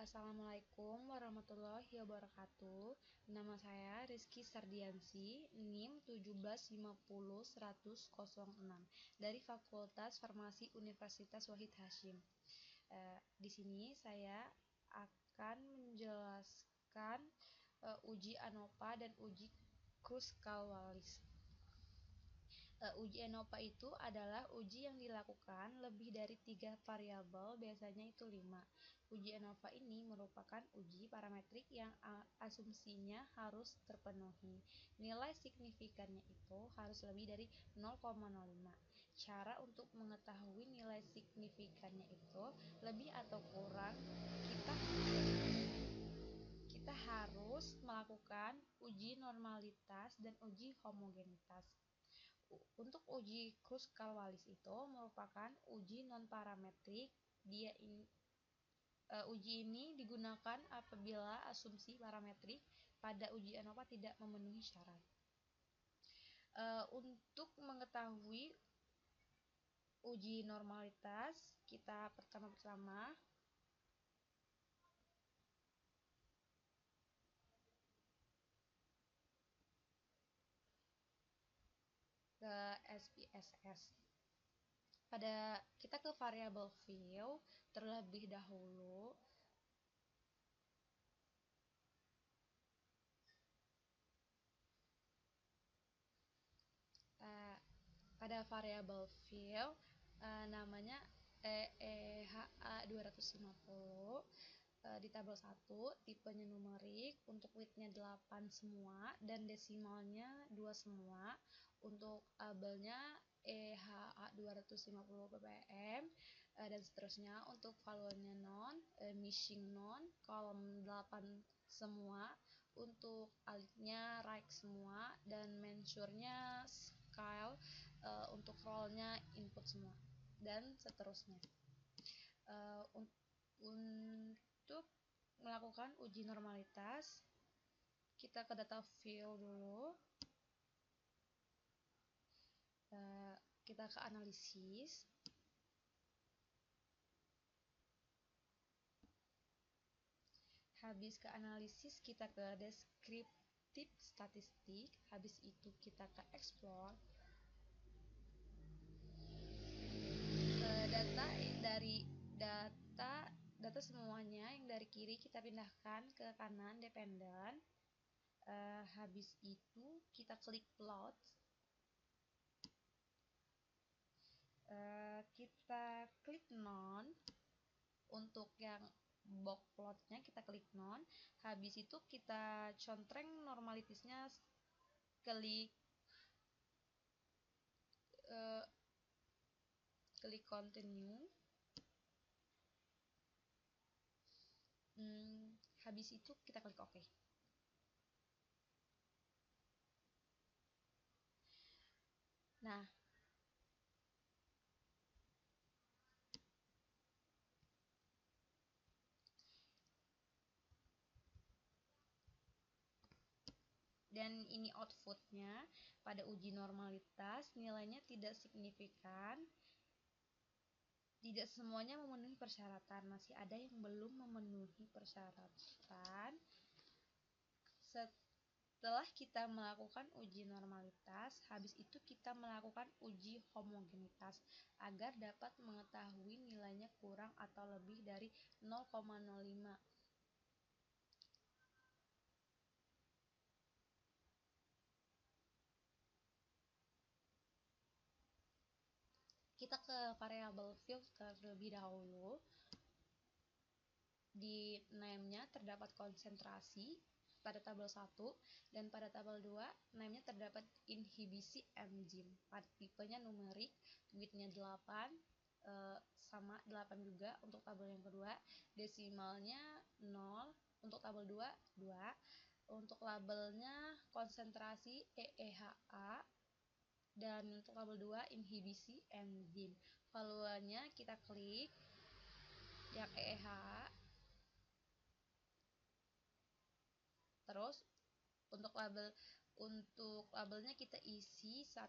Assalamualaikum warahmatullahi wabarakatuh. Nama saya Rizky Sardiansi, NIM 1750106 dari Fakultas Farmasi Universitas Wahid Hasyim. Di sini saya akan menjelaskan uji ANOVA dan uji Kruskal-Wallis. Uji ANOVA itu adalah uji yang dilakukan lebih dari 3 variabel, biasanya itu 5. Uji ANOVA ini merupakan uji parametrik yang asumsinya harus terpenuhi. Nilai signifikannya itu harus lebih dari 0,05. Cara untuk mengetahui nilai signifikannya itu lebih atau kurang, kita harus melakukan uji normalitas dan uji homogenitas. Untuk uji Kruskal-Wallis itu merupakan uji non-parametrik. Uji ini digunakan apabila asumsi parametrik pada uji ANOVA tidak memenuhi syarat. Untuk mengetahui uji normalitas, kita pertama-tama ke SPSS. Kita ke variabel view terlebih dahulu. Pada variabel view namanya EEHA 250. Di tabel 1 tipenya numerik, untuk widthnya 8 semua dan desimalnya 2 semua. Untuk tabelnya EHA 250 ppm dan seterusnya. Untuk valuenya non, missing non, kolom 8 semua. Untuk alitnya right semua dan measure-nya scale, untuk roll-nya input semua dan seterusnya. Untuk melakukan uji normalitas, kita ke data view dulu. Kita ke analisis. Habis ke analisis, kita ke deskriptif statistik. Habis itu kita ke explore. Data semuanya yang dari kiri kita pindahkan ke kanan dependent. Habis itu kita klik plot. Kita klik non. Untuk yang box plotnya kita klik non. Habis itu kita contreng normalitasnya, klik continue. Habis itu kita klik OK. Nah, dan ini outputnya. Pada uji normalitas nilainya tidak signifikan, tidak semuanya memenuhi persyaratan, masih ada yang belum memenuhi persyaratan. Setelah kita melakukan uji normalitas, habis itu kita melakukan uji homogenitas agar dapat mengetahui nilainya kurang atau lebih dari 0,05. Kita ke variabel field terlebih dahulu. Di name-nya terdapat konsentrasi pada tabel 1, dan pada tabel 2 name-nya terdapat inhibisi enzim. Pada tipenya numerik, width-nya 8, sama 8 juga untuk tabel yang kedua. Desimalnya 0, untuk tabel 2, 2. Untuk labelnya konsentrasi EEHA, dan untuk tabel 2 inhibisi enzim. Valuenya kita klik yang EEHA. Terus untuk labelnya kita isi 1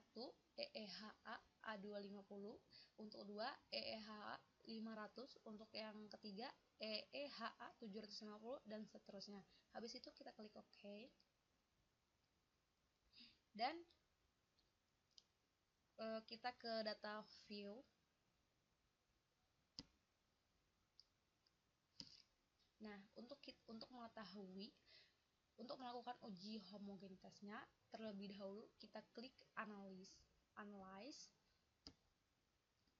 EEHA A250, untuk 2 EEHA 500, untuk yang ketiga EEHA HA 750 dan seterusnya. Habis itu kita klik OK. Dan kita ke data view. Nah, untuk mengetahui untuk melakukan uji homogenitasnya, terlebih dahulu kita klik analyze.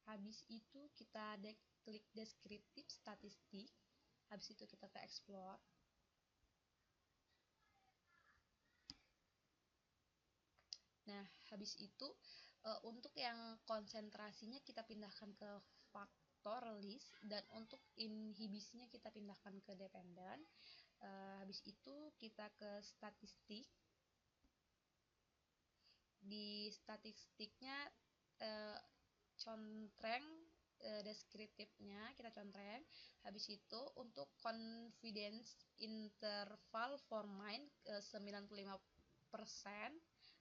Habis itu kita klik descriptive statistik. Habis itu kita ke explore. Nah, habis itu untuk yang konsentrasinya kita pindahkan ke faktor list, dan untuk inhibisinya kita pindahkan ke dependent. Habis itu kita ke statistik. Di statistiknya contreng deskriptifnya kita contreng. Habis itu untuk confidence interval for mine 95%.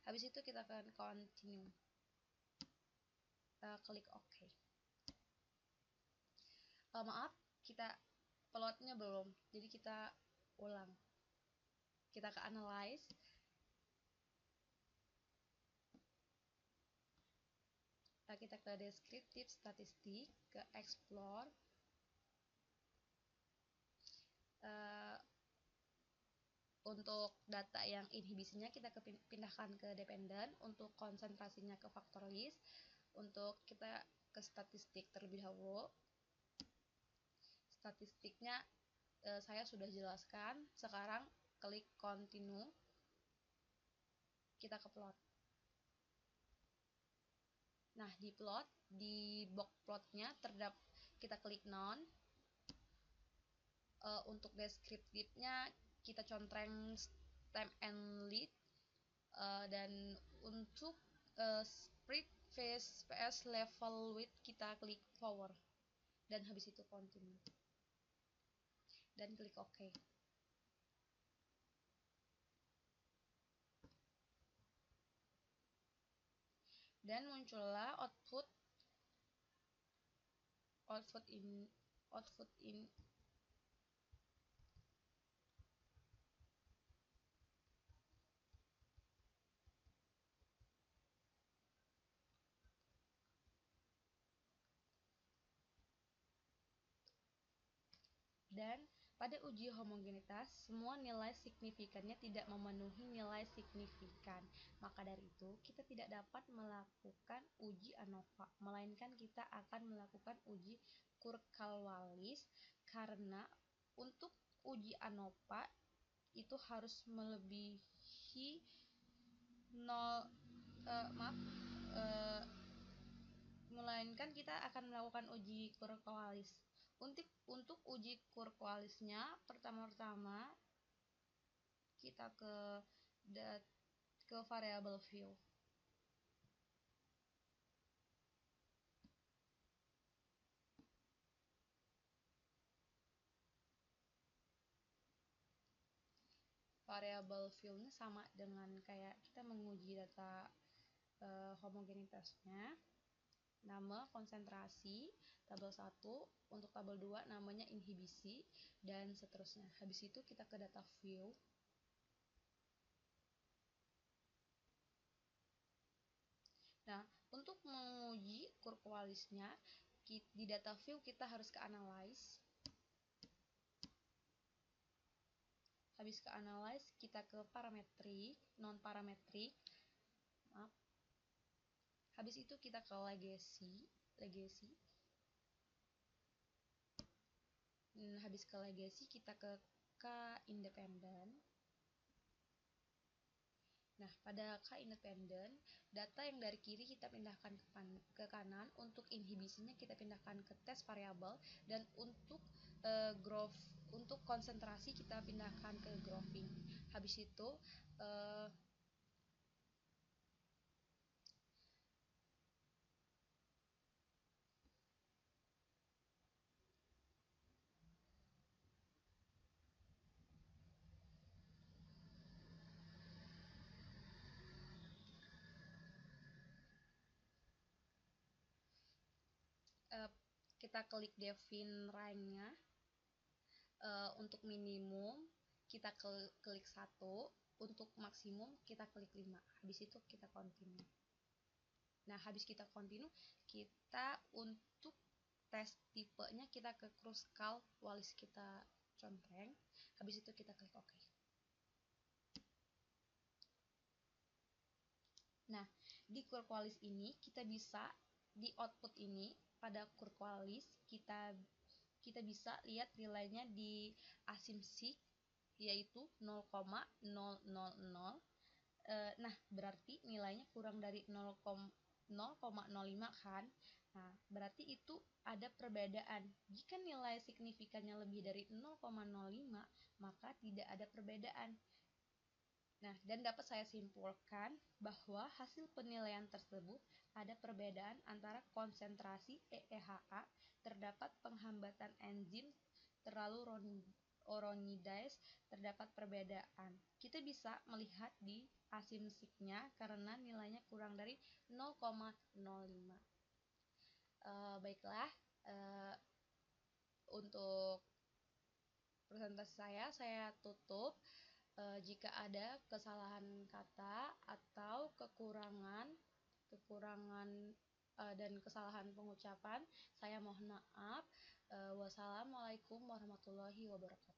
Habis itu kita akan continue. Klik OK. Maaf, kita plotnya belum, jadi kita ulang. Kita ke analyze. Kita ke descriptive statistik, ke explore. Untuk data yang inhibisinya kita pindahkan ke dependent, untuk konsentrasinya ke faktor list, untuk kita ke statistik terlebih dahulu. Statistiknya saya sudah jelaskan. Sekarang klik continue. Kita ke plot. Nah, di plot, di box plotnya kita klik none. Untuk deskriptifnya kita contreng stem and lead. Dan untuk spread phase PS level width kita klik power, dan habis itu continue dan klik OK. Dan muncullah output in dan pada uji homogenitas, semua nilai signifikannya tidak memenuhi nilai signifikan. Maka dari itu, kita tidak dapat melakukan uji ANOVA, melainkan kita akan melakukan uji Kurzweil-Wallis, karena untuk uji ANOVA itu harus melebihi 0, melainkan kita akan melakukan uji Kurzweil-Wallis. Untuk uji Kurzweil-Wallisnya, pertama-tama kita ke variable view. Variable view-nya sama dengan kayak kita menguji data homogenitasnya. Nama konsentrasi, tabel 1, untuk tabel 2 namanya inhibisi, dan seterusnya. Habis itu kita ke data view. Nah, untuk menguji Kurzweil-Wallisnya, di data view kita harus ke analyze. Habis ke analyze, kita ke parametrik, non parametrik. Maaf. Habis itu kita ke legacy. Habis ke legacy, kita ke independent. Nah, pada K-independent, data yang dari kiri kita pindahkan ke kanan, untuk inhibisinya kita pindahkan ke test variable, dan untuk untuk konsentrasi kita pindahkan ke grouping. Habis itu kita klik define range-nya. untuk minimum kita klik 1, untuk maksimum kita klik 5. Habis itu kita continue. Nah, habis kita continue, kita untuk tes tipenya kita ke Kruskal, walis kita contreng. Habis itu kita klik OK. Nah, di Kurqualis ini kita bisa di output ini pada Kurqualis kita bisa lihat nilainya di asimsik yaitu 0,000. Nah, berarti nilainya kurang dari 0,05 kan? Nah, berarti itu ada perbedaan. Jika nilai signifikannya lebih dari 0,05, maka tidak ada perbedaan. Nah, dan dapat saya simpulkan bahwa hasil penilaian tersebut ada perbedaan antara konsentrasi EEHA, terdapat penghambatan enzim terlalu oronidase, terdapat perbedaan. Kita bisa melihat di asimsiknya karena nilainya kurang dari 0,05. Baiklah, untuk presentasi saya tutup. Jika ada kesalahan kata atau kekurangan dan kesalahan pengucapan, saya mohon maaf. Wassalamualaikum warahmatullahi wabarakatuh.